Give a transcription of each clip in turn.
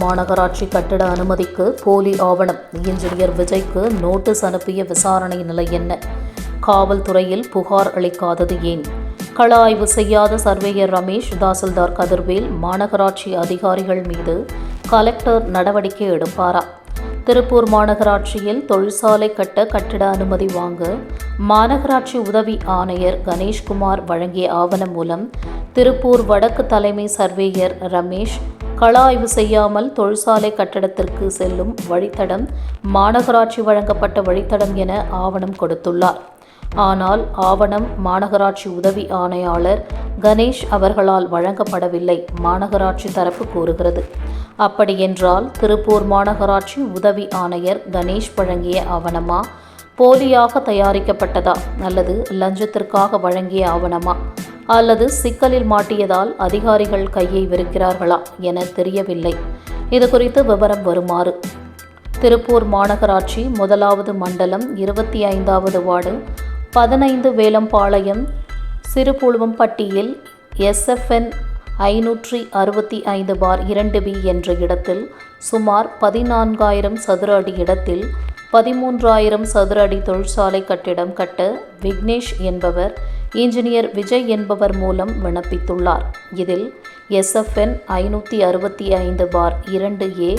மாநகராட்சி கட்டிட அனுமதிக்கு போலி ஆவணம். இன்ஜினியர் விஜய்க்கு நோட்டீஸ் அனுப்பிய விசாரணை நிலை என்ன? காவல்துறையில் புகார் அளிக்காதது ஏன்? கள ஆய்வு செய்யாத சர்வேயர் ரமேஷ், தாசில்தார் கதிர்வேல், மாநகராட்சி அதிகாரிகள் மீது கலெக்டர் நடவடிக்கை எடுப்பாரா? திருப்பூர் மாநகராட்சியில் தொழிற்சாலை கட்ட கட்டிட அனுமதி வாங்க மாநகராட்சி உதவி ஆணையர் கணேஷ்குமார் வழங்கிய ஆவணம் மூலம் திருப்பூர் வடக்கு தலைமை சர்வேயர் ரமேஷ் கள ஆய்வு செய்யாமல் தொழிற்சாலை கட்டடத்திற்கு செல்லும் வழித்தடம் மாநகராட்சி வழங்கப்பட்ட வழித்தடம் என ஆவணம் கொடுத்துள்ளார். ஆனால் ஆவணம் மாநகராட்சி உதவி ஆணையாளர் கணேஷ் அவர்களால் வழங்கப்படவில்லை மாநகராட்சி தரப்பு கூறுகிறது. அப்படியென்றால் திருப்பூர் மாநகராட்சி உதவி ஆணையர் கணேஷ் வழங்கிய ஆவணமா, போலியாக தயாரிக்கப்பட்டதா, அல்லது லஞ்சத்திற்காக வழங்கிய ஆவணமா, அல்லது சிக்கலில் மாட்டியதால் அதிகாரிகள் கையை விரிக்கிறார்களா என தெரியவில்லை. இது குறித்து விவரம் வருமாறு: திருப்பூர் மாநகராட்சி 1வது மண்டலம் 25வது வார்டு 15 வேலம்பாளையம் சிறுபுழுவம்பட்டியில் SFN 565/2B என்ற இடத்தில் சுமார் 14,000 சதுர அடி இடத்தில் 13,000 சதுர அடி தொழிற்சாலை கட்டிடம் கட்ட விக்னேஷ் என்பவர் இன்ஜினியர் விஜய் என்பவர் மூலம் விண்ணப்பித்துள்ளார். இதில் SFN 565/2A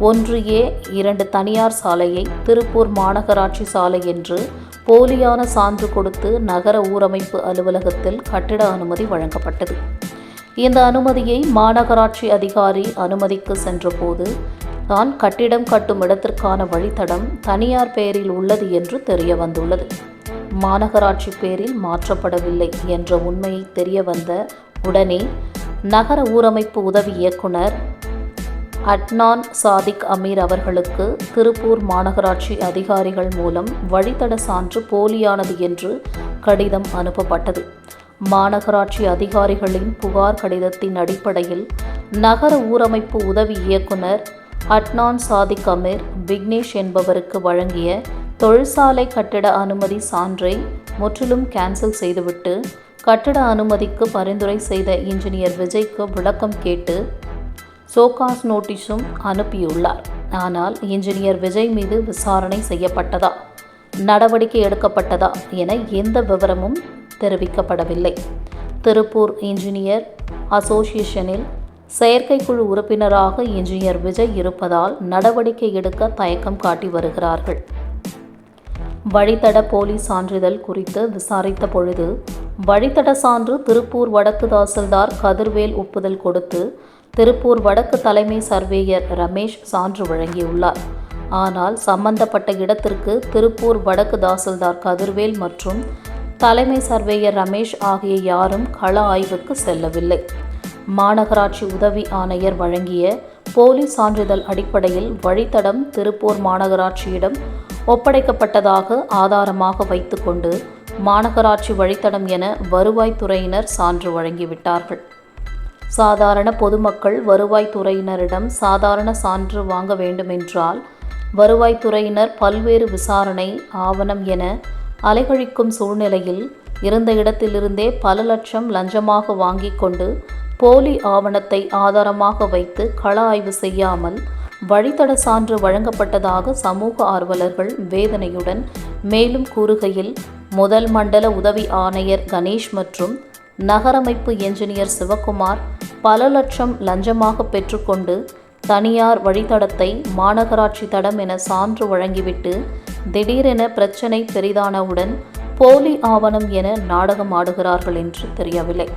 1A 2 தனியார் சாலையை திருப்பூர் மாநகராட்சி சாலை என்று போலியான சான்று கொடுத்து நகர ஊரமைப்பு அலுவலகத்தில் கட்டிட அனுமதி வழங்கப்பட்டது. இந்த அனுமதியை மாநகராட்சி அதிகாரி அனுமதிக்கு சென்றபோது தான் கட்டிடம் கட்டும் இடத்திற்கான வழித்தடம் தனியார் பெயரில் உள்ளது என்று தெரிய வந்துள்ளது. மாநகராட்சி பெயரில் மாற்றப்படவில்லை என்ற உண்மையை தெரிய வந்த உடனே நகர ஊரமைப்பு உதவி இயக்குனர் அட்னான் சாதிக் அமீர் அவர்களுக்கு திருப்பூர் மாநகராட்சி அதிகாரிகள் மூலம் வழித்தட சான்று போலியானது என்று கடிதம் அனுப்பப்பட்டது. மாநகராட்சி அதிகாரிகளின் புகார் கடிதத்தின் அடிப்படையில் நகர ஊரமைப்பு உதவி இயக்குனர் அட்னான் சாதிக் அமீர் விக்னேஷ் என்பவருக்கு வழங்கிய தொழிற்சாலை கட்டிட அனுமதி சான்றை முற்றிலும் கேன்சல் செய்துவிட்டு கட்டிட அனுமதிக்கு பரிந்துரை செய்த இன்ஜினியர் விஜய்க்கு விளக்கம் கேட்டு சோகாஸ் நோட்டீஸும் அனுப்பியுள்ளார். ஆனால் இன்ஜினியர் விஜய் மீது விசாரணை செய்யப்பட்டதா, நடவடிக்கை எடுக்கப்பட்டதா என எந்த விவரமும் தெரிவிக்கப்படவில்லை. திருப்பூர் இன்ஜினியர் அசோசியேஷனில் செயற்கைக்குழு உறுப்பினராக இன்ஜினியர் விஜய் இருப்பதால் நடவடிக்கை எடுக்க தயக்கம் காட்டி வருகிறார்கள். வழித்தட போலி சான்றிதழ் குறித்து விசாரித்த பொழுது வழித்தட சான்று திருப்பூர் வடக்கு தாசில்தார் கதிர்வேல் ஒப்புதல் கொடுத்து திருப்பூர் வடக்கு தலைமை சர்வேயர் ரமேஷ் சான்று வழங்கியுள்ளார். ஆனால் சம்பந்தப்பட்ட இடத்திற்கு திருப்பூர் வடக்கு தாசில்தார் கதிர்வேல் மற்றும் தலைமை சர்வேயர் ரமேஷ் ஆகிய யாரும் கள ஆய்வுக்கு செல்லவில்லை. மாநகராட்சி உதவி ஆணையர் வழங்கிய போலி சான்றிதழ் அடிப்படையில் வழித்தடம் திருப்பூர் மாநகராட்சியிடம் ஒப்படைக்கப்பட்டதாக ஆதாரமாக வைத்துக்கொண்டு மாநகராட்சி வழித்தடம் என வருவாய்த்துறையினர் சான்று வழங்கிவிட்டார்கள். சாதாரண பொதுமக்கள் வருவாய்த்துறையினரிடம் சாதாரண சான்று வாங்க வேண்டுமென்றால் வருவாய்த்துறையினர் பல்வேறு விசாரணை ஆவணம் என அலைகழிக்கும் சூழ்நிலையில் இருந்த இடத்திலிருந்தே பல லட்சம் லஞ்சமாக வாங்கிக் கொண்டு போலி ஆவணத்தை ஆதாரமாக வைத்து கள ஆய்வு செய்யாமல் வழித்தட சான்று வழங்கப்பட்டதாக சமூக ஆர்வலர்கள் வேதனையுடன் மேலும் கூறுகையில், முதல் மண்டல உதவி ஆணையர் கணேஷ் மற்றும் நகரமைப்பு என்ஜினியர் சிவக்குமார் பல லட்சம் லஞ்சமாக பெற்றுக்கொண்டு தனியார் வழித்தடத்தை மாநகராட்சி தடம் என சான்று வழங்கிவிட்டு திடீரென பிரச்சினை பெரிதானவுடன் போலி ஆவணம் என நாடகம் ஆடுகிறார்கள் என்று தெரியவில்லை.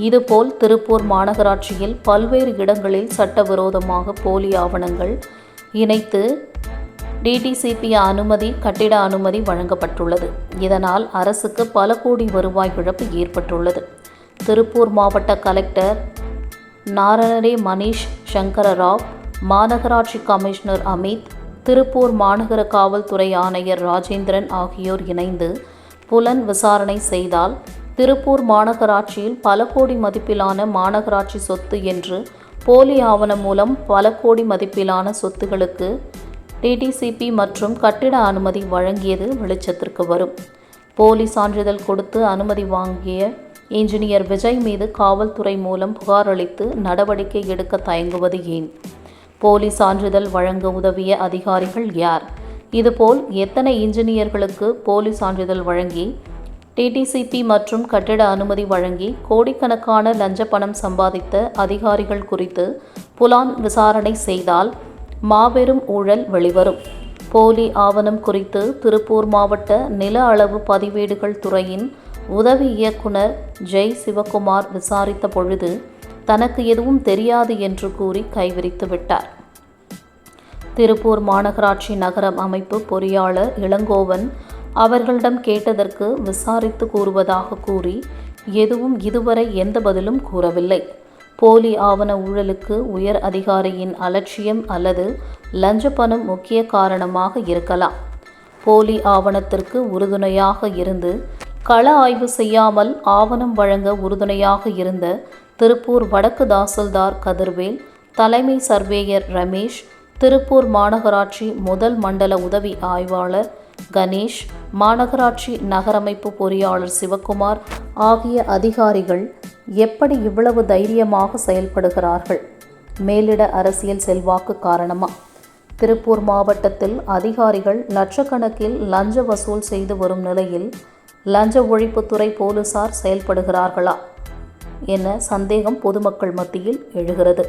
இதுபோல் திருப்பூர் மாநகராட்சியில் பல்வேறு இடங்களில் சட்டவிரோதமாக போலி ஆவணங்கள் இணைத்து DTCP அனுமதி, கட்டிட அனுமதி வழங்கப்பட்டுள்ளது. இதனால் அரசுக்கு பல கோடி வருவாய் இழப்பு ஏற்பட்டுள்ளது. திருப்பூர் மாவட்ட கலெக்டர் நாரணரே மணிஷ் சங்கரராவ், மாநகராட்சி கமிஷனர் அமித், திருப்பூர் மாநகர காவல்துறை ஆணையர் ராஜேந்திரன் ஆகியோர் இணைந்து புலன் விசாரணை செய்தால் திருப்பூர் மாநகராட்சியில் பல கோடி மதிப்பிலான மாநகராட்சி சொத்து என்று போலி ஆவணம் மூலம் பல கோடி மதிப்பிலான சொத்துகளுக்கு DTCP மற்றும் கட்டிட அனுமதி வழங்கியது வெளிச்சத்திற்கு வரும். போலி சான்றிதழ் கொடுத்து அனுமதி வாங்கிய இன்ஜினியர் விஜய் மீது காவல்துறை மூலம் புகார் அளித்து நடவடிக்கை எடுக்க தயங்குவது ஏன்? போலி சான்றிதழ் வழங்க உதவிய அதிகாரிகள் யார்? இதுபோல் எத்தனை இன்ஜினியர்களுக்கு போலி சான்றிதழ் வழங்கி டிடிசிபி மற்றும் கட்டிட அனுமதி வழங்கி கோடிக்கணக்கான லஞ்ச பணம் சம்பாதித்த அதிகாரிகள் குறித்து புலான் விசாரணை செய்தால் மாபெரும் ஊழல் வெளிவரும். போலி ஆவணம் குறித்து திருப்பூர் மாவட்ட நில அளவு பதிவேடுகள் துறையின் உதவி இயக்குனர் ஜெய் சிவகுமார் விசாரித்த பொழுது தனக்கு எதுவும் தெரியாது என்று கூறி கைவிரித்து விட்டார். திருப்பூர் மாநகராட்சி நகரம் அமைப்பு பொறியாளர் இளங்கோவன் அவர்களிடம் கேட்டதற்கு விசாரித்து கூறுவதாக கூறி எதுவும் இதுவரை எந்த பதிலும் கூறவில்லை. போலி ஆவண ஊழலுக்கு உயர் அதிகாரியின் அலட்சியம் அல்லது லஞ்ச பணம் முக்கிய காரணமாக இருக்கலாம். போலி ஆவணத்திற்கு உறுதுணையாக இருந்து கள ஆய்வு செய்யாமல் ஆவணம் வழங்க உறுதுணையாக இருந்த திருப்பூர் வடக்கு தாசில்தார் கதிர்வேல், தலைமை சர்வேயர் ரமேஷ், திருப்பூர் மாநகராட்சி முதல் மண்டல உதவி ஆய்வாளர் கணேஷ், மாநகராட்சி நகரமைப்பு பொறியாளர் சிவகுமார் ஆகிய அதிகாரிகள் எப்படி இவ்வளவு தைரியமாக செயல்படுகிறார்கள்? மேலிட அரசியல் செல்வாக்கு காரணமா? திருப்பூர் மாவட்டத்தில் அதிகாரிகள் லட்சக்கணக்கில் லஞ்ச வசூல் செய்து வரும் நிலையில் லஞ்ச ஒழிப்புத்துறை போலீசார் செயல்படுகிறார்களா என சந்தேகம் பொதுமக்கள் மத்தியில் எழுகிறது.